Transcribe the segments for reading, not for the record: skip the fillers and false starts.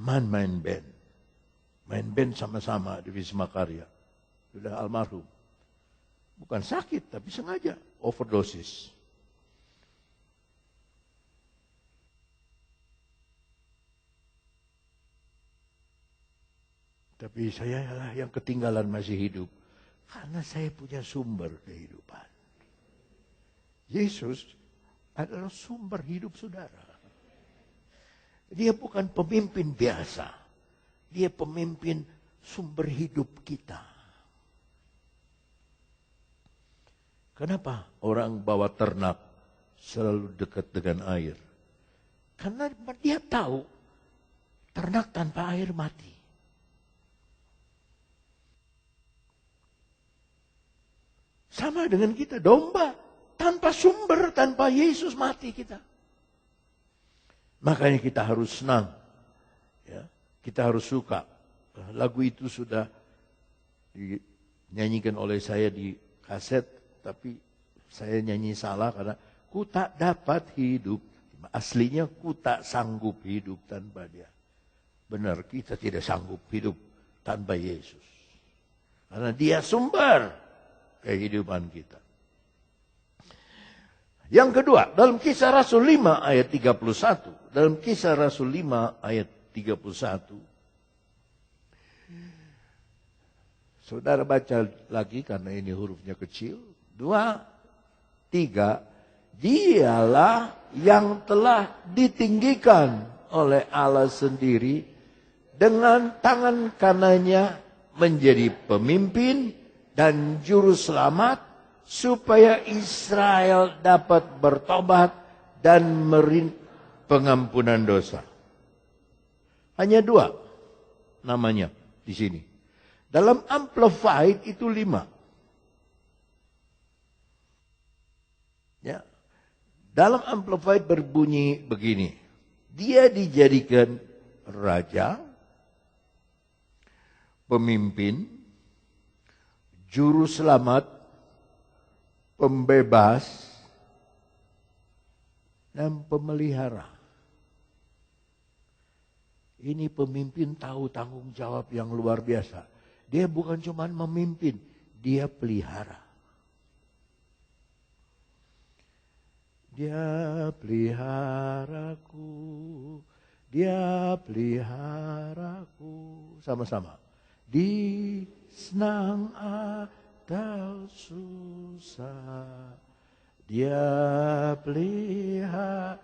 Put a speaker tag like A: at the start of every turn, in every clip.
A: teman main band. Main band sama-sama di Wisma Karya. Sudah almarhum. Bukan sakit, tapi sengaja overdosis. Tapi saya lah yang ketinggalan masih hidup. Karena saya punya sumber kehidupan. Yesus adalah sumber hidup saudara. Dia bukan pemimpin biasa. Dia pemimpin sumber hidup kita. Kenapa orang bawa ternak selalu dekat dengan air? Karena dia tahu ternak tanpa air mati. Sama dengan kita, domba tanpa sumber, tanpa Yesus mati kita. Makanya kita harus senang. Ya, kita harus suka. Lagu itu sudah dinyanyikan oleh saya di kaset, tapi saya nyanyi salah karena ku tak dapat hidup. Aslinya ku tak sanggup hidup tanpa dia. Benar, kita tidak sanggup hidup tanpa Yesus. Karena dia sumber kehidupan kita. Yang kedua, dalam Kisah Rasul 5 ayat 31. Dalam Kisah Rasul 5 ayat 31. Saudara baca lagi karena ini hurufnya kecil. 2, 3. Dialah yang telah ditinggikan oleh Allah sendiri dengan tangan kanannya menjadi pemimpin dan juru selamat supaya Israel dapat bertobat dan pengampunan dosa. Hanya 2 namanya di sini. Dalam Amplified itu 5. Ya. Dalam Amplified berbunyi begini. Dia dijadikan raja, pemimpin, juru selamat, pembebas, dan pemelihara. Ini pemimpin tahu tanggung jawab yang luar biasa. Dia bukan cuma memimpin, dia pelihara. Dia peliharaku, dia peliharaku. Sama-sama. Di senang atau susah, dia pelihara.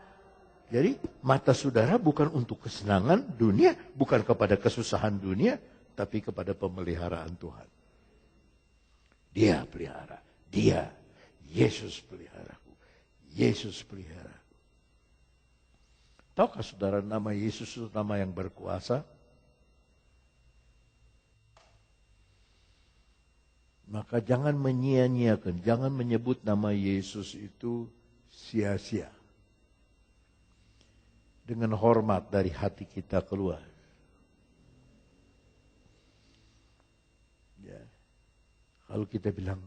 A: Jadi mata saudara bukan untuk kesenangan dunia, bukan kepada kesusahan dunia, tapi kepada pemeliharaan Tuhan. Dia pelihara, dia, Yesus peliharaku, Yesus pelihara. Tahukah saudara nama Yesus itu nama yang berkuasa? Maka jangan menyia-nyiakan, jangan menyebut nama Yesus itu sia-sia. Dengan hormat dari hati kita keluar. Ya. Kalau kita bilang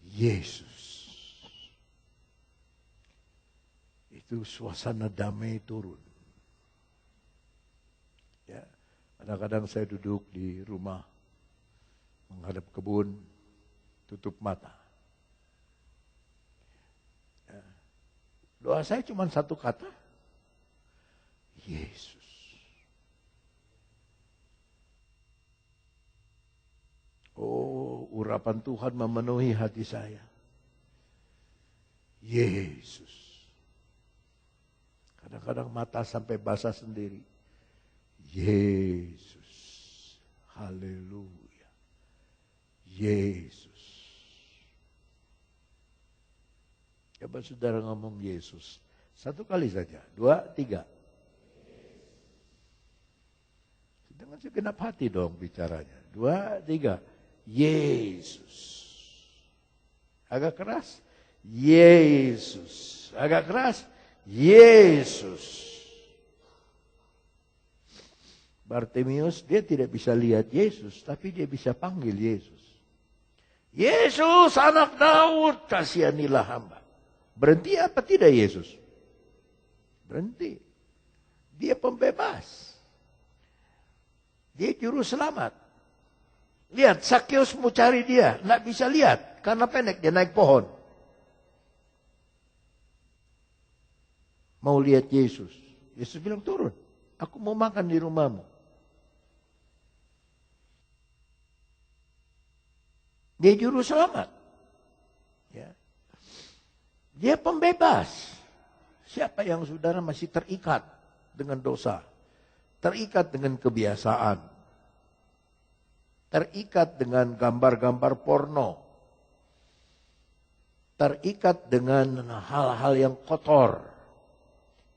A: Yesus, itu suasana damai turun. Ya. Kadang-kadang saya duduk di rumah, menghadap kebun, tutup mata. Ya. Doa saya cuma satu kata, Yesus. Oh, urapan Tuhan memenuhi hati saya. Yesus. Kadang-kadang mata sampai basah sendiri. Yesus. Haleluya. Yesus. Coba saudara ngomong Yesus. Satu kali saja. 2, 3. Dengan segenap hati dong bicaranya. 2, 3. Yesus. Agak keras. Yesus. Agak keras. Yesus. Bartimeus dia tidak bisa lihat Yesus, tapi dia bisa panggil Yesus. Yesus anak Daud, kasihanilah hamba. Berhenti apa tidak Yesus? Berhenti. Dia pembebas. Dia juru selamat. Lihat, Sakeus mau cari dia. Nggak bisa lihat. Karena pendek, dia naik pohon. Mau lihat Yesus. Yesus bilang, turun. Aku mau makan di rumahmu. Dia juru selamat. Ya. Dia pembebas. Siapa yang saudara masih terikat dengan dosa? Terikat dengan kebiasaan. Terikat dengan gambar-gambar porno. Terikat dengan hal-hal yang kotor.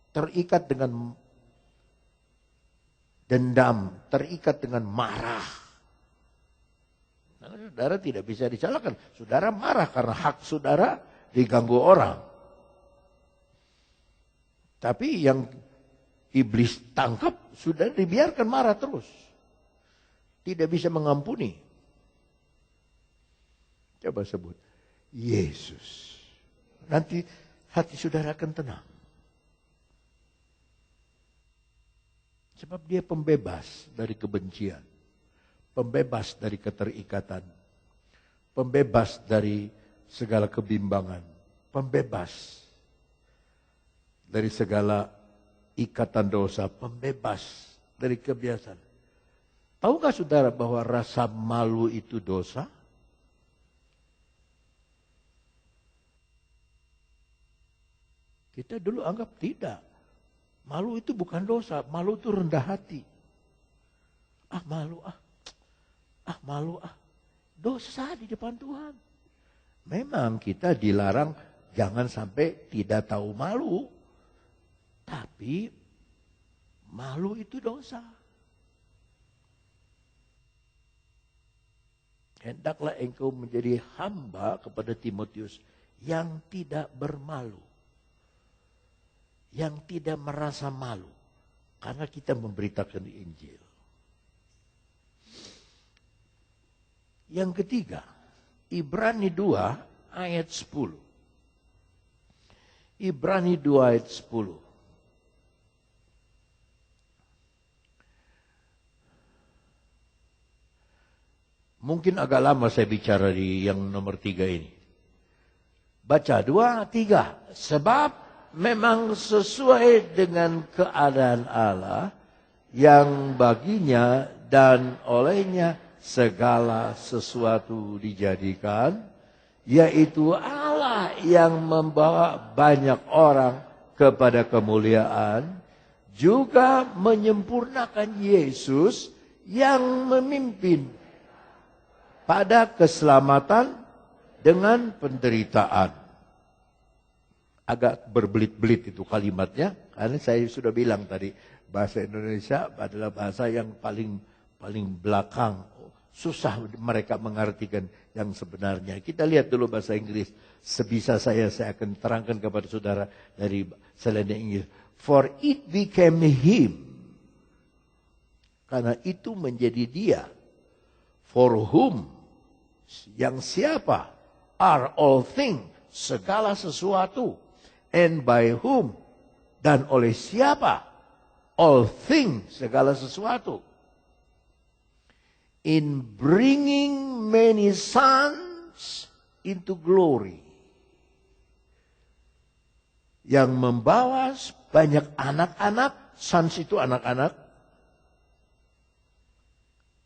A: Terikat dengan dendam. Terikat dengan marah. Nah, saudara tidak bisa disalahkan. Saudara marah karena hak saudara diganggu orang. Tapi yang iblis tangkap, sudah dibiarkan marah terus. Tidak bisa mengampuni. Coba sebut. Yesus. Nanti hati saudara akan tenang. Sebab dia pembebas dari kebencian. Pembebas dari keterikatan. Pembebas dari segala kebimbangan. Pembebas dari segala ikatan dosa, pembebas dari kebiasaan. Tahukah saudara bahwa rasa malu itu dosa? Kita dulu anggap tidak. Malu itu bukan dosa, malu itu rendah hati. Malu. Dosa di depan Tuhan. Memang kita dilarang jangan sampai tidak tahu malu. Tapi malu itu dosa. Hendaklah engkau menjadi hamba kepada Timotius yang tidak bermalu. Yang tidak merasa malu. Karena kita memberitakan Injil. Yang ketiga, Ibrani 2 ayat 10. Ibrani 2 ayat 10. Mungkin agak lama saya bicara di yang nomor 3 ini. Baca 2, 3. Sebab memang sesuai dengan keadaan Allah yang baginya dan olehnya segala sesuatu dijadikan, yaitu Allah yang membawa banyak orang kepada kemuliaan, juga menyempurnakan Yesus yang memimpin pada keselamatan dengan penderitaan. Agak berbelit-belit itu kalimatnya, karena saya sudah bilang tadi, bahasa Indonesia adalah bahasa yang paling belakang. Susah mereka mengartikan yang sebenarnya. Kita lihat dulu bahasa Inggris. Sebisa saya akan terangkan kepada saudara dari selain Inggris. For it became him. Karena itu menjadi dia. For whom. Yang siapa? Are all things. Segala sesuatu. And by whom. Dan oleh siapa? All things. Segala sesuatu. In bringing many sons into glory. Yang membawa banyak anak-anak. Sons itu anak-anak.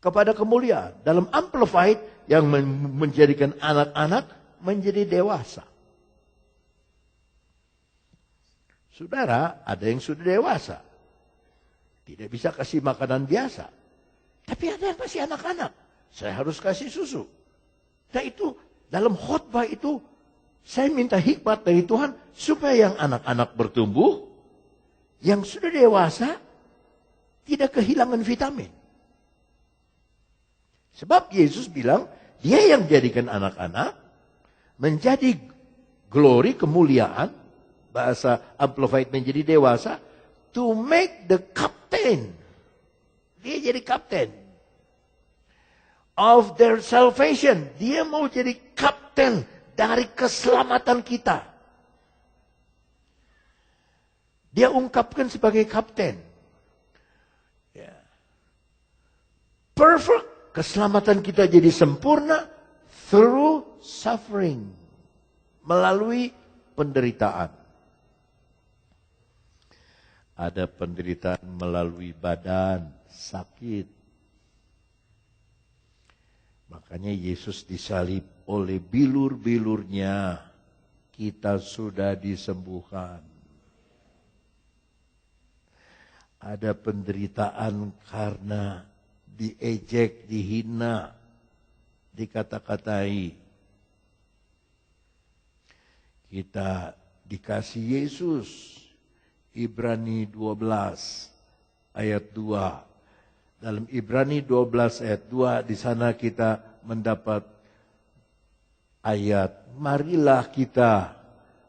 A: Kepada kemuliaan. Dalam Amplified. Yang menjadikan anak-anak menjadi dewasa. Saudara, ada yang sudah dewasa. Tidak bisa kasih makanan biasa. Tapi ada yang masih anak-anak. Saya harus kasih susu. Nah itu, dalam khotbah itu, saya minta hikmat dari Tuhan, supaya yang anak-anak bertumbuh, yang sudah dewasa, tidak kehilangan vitamin. Sebab Yesus bilang, dia yang jadikan anak-anak menjadi glory, kemuliaan, bahasa Amplified menjadi dewasa, to make the captain. Dia jadi kapten. Of their salvation. Dia mau jadi kapten dari keselamatan kita. Dia ungkapkan sebagai kapten. perfect. Keselamatan kita jadi sempurna through suffering. Melalui penderitaan. Ada penderitaan melalui badan, sakit. Makanya Yesus disalib oleh bilur-bilurnya. Kita sudah disembuhkan. Ada penderitaan karena diejek, dihina, dikata-katai. Kita dikasih Yesus. Ibrani 12 ayat 2. Dalam Ibrani 12 ayat 2 di sana kita mendapat ayat, marilah kita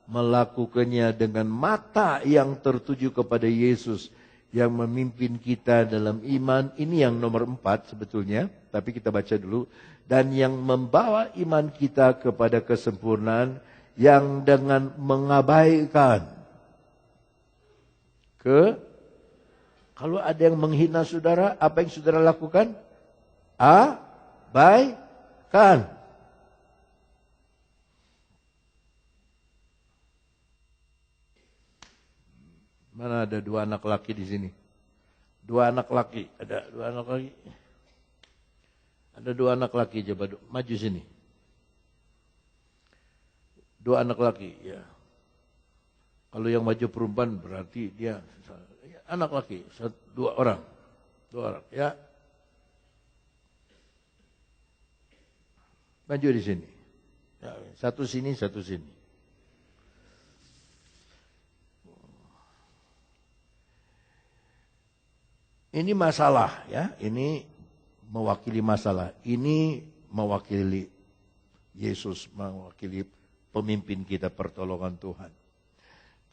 A: melakukannya dengan mata yang tertuju kepada Yesus yang memimpin kita dalam iman. Ini yang nomor 4 sebetulnya, tapi kita baca dulu. Dan yang membawa iman kita kepada kesempurnaan, yang dengan mengabaikan kalau ada yang menghina saudara, apa yang saudara lakukan? Abaikan. Mana ada 2 anak laki di sini? 2 anak laki. Ada 2 anak laki. Ada 2 anak laki, coba maju sini. 2 anak laki, ya. Kalau yang maju perempuan berarti dia anak laki, 2 orang. 2 orang, ya. Maju di sini. Ya, satu sini, satu sini. Ini masalah, ya. Ini mewakili masalah. Ini mewakili Yesus, mewakili pemimpin kita, pertolongan Tuhan.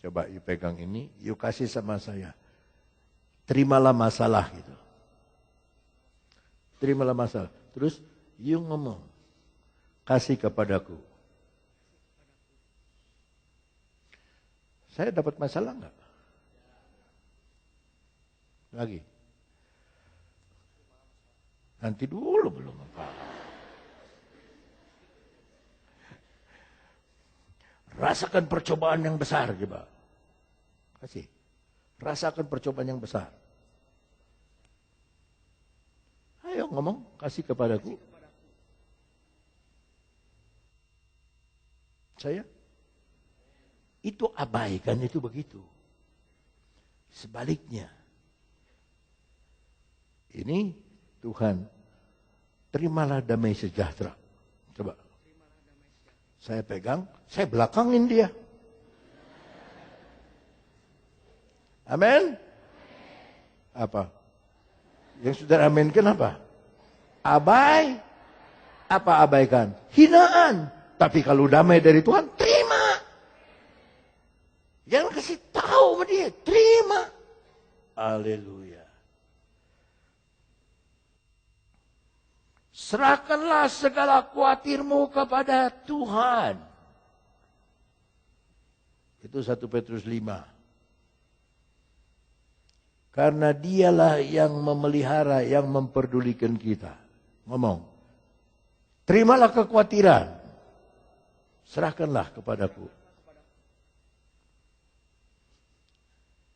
A: Coba you pegang ini, you kasih sama saya. Terimalah masalah gitu. Terimalah masalah. Terus you ngomong, kasih kepadaku. Saya dapat masalah enggak? Lagi. Nanti dulu belum apa. Rasakan percobaan yang besar, coba. Kasih. Rasakan percobaan yang besar. Ayo ngomong, kasih kepadaku. Saya? Itu abaikan, itu begitu. Sebaliknya. Ini Tuhan, terimalah damai sejahtera. Coba. Saya pegang, saya belakangin dia. Amin? Apa? Yang sudah aminkan apa? Abai. Apa abaikan? Hinaan. Tapi kalau damai dari Tuhan, terima. Jangan kasih tahu sama dia, terima. Haleluya. Serahkanlah segala khawatirmu kepada Tuhan. Itu 1 Petrus 5. Karena dialah yang memelihara, yang memperdulikan kita. Ngomong. Terimalah kekhawatiran. Serahkanlah kepadaku.